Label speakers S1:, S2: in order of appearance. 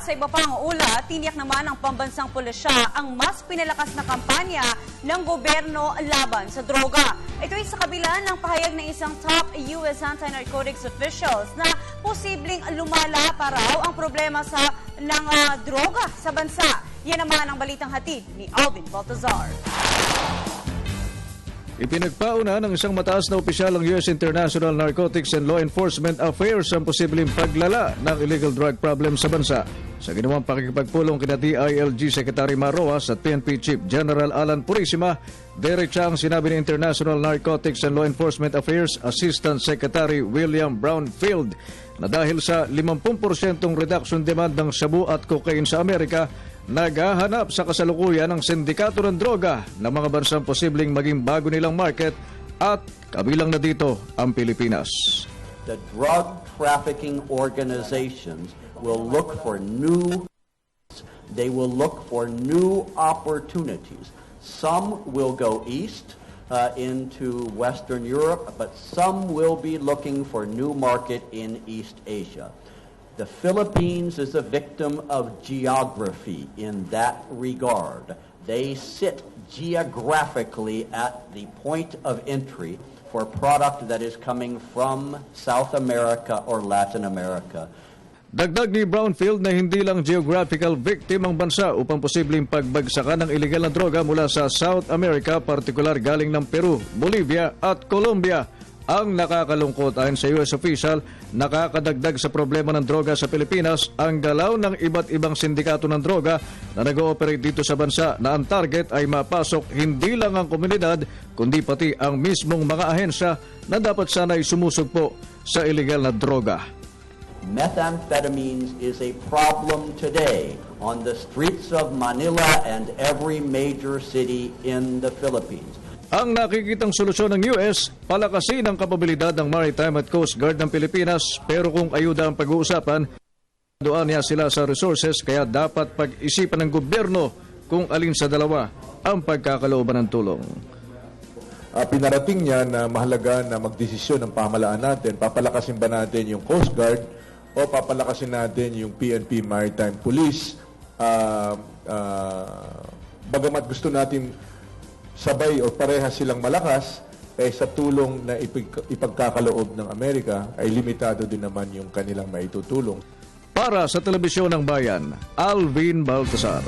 S1: Sa iba pang ulat, tiniyak naman ng pambansang pulisya ang mas pinalakas na kampanya ng gobyerno laban sa droga. Ito ay sa kabila ng pahayag ng isang top US anti-narcotics officials na posibleng lumala pa raw ang problema ng droga sa bansa. Yan naman ang balitang hatid ni Alvin Baltazar.
S2: Ipinagpauna ng isang mataas na opisyal ng U.S. International Narcotics and Law Enforcement Affairs ang posibleng paglala ng illegal drug problem sa bansa. Sa ginawang pakikipagpulong kina DILG Secretary Marroas at PNP Chief General Alan Purisima, diretsa ang sinabi ni International Narcotics and Law Enforcement Affairs Assistant Secretary William Brownfield na dahil sa 50% reduction demand ng shabu at cocaine sa Amerika, naghahanap sa kasalukuyan ng sindikato ng droga ng mga bansang posibleng maging bago nilang market at kabilang na dito ang Pilipinas.
S3: The drug trafficking organizations will look for new opportunities. Some will go east into Western Europe, but some will be looking for new market in East Asia. The Philippines is a victim of geography in that regard. They sit geographically at the point of entry for product that is coming from South America or Latin America.
S2: Dagdag ni Brownfield na hindi lang geographical victim ang bansa upang posibleng pagbagsakan ng iligal na droga mula sa South America, partikular galing ng Peru, Bolivia at Colombia. Ang nakakalungkot ayon sa US official, nakakadagdag sa problema ng droga sa Pilipinas ang galaw ng iba't ibang sindikato ng droga na nag-ooperate dito sa bansa na ang target ay mapasok hindi lang ang komunidad kundi pati ang mismong mga ahensya na dapat sana'y sumusugpo sa iligal na droga.
S3: Methamphetamines is a problem today on the streets of Manila and every major city in the Philippines.
S2: Ang nakikitang solusyon ng US, palakasin ang kapabilidad ng Maritime at Coast Guard ng Pilipinas, pero kung ayuda ang pag-uusapan, doon niya sila sa resources, kaya dapat pag-isipan ng gobyerno kung alin sa dalawa ang pagkakalooban ng tulong.
S4: Pinarating niya na mahalaga na magdesisyon ng pamahalaan natin. Papalakasin ba natin yung Coast Guard o papalakasin natin yung PNP Maritime Police? Bagamat gusto natin sabay o parehas silang malakas, sa tulong na ipagkakaloob ng Amerika ay limitado din naman yung kanilang maitutulong.
S2: Para sa Telebisyon ng Bayan, Alvin Baltazar.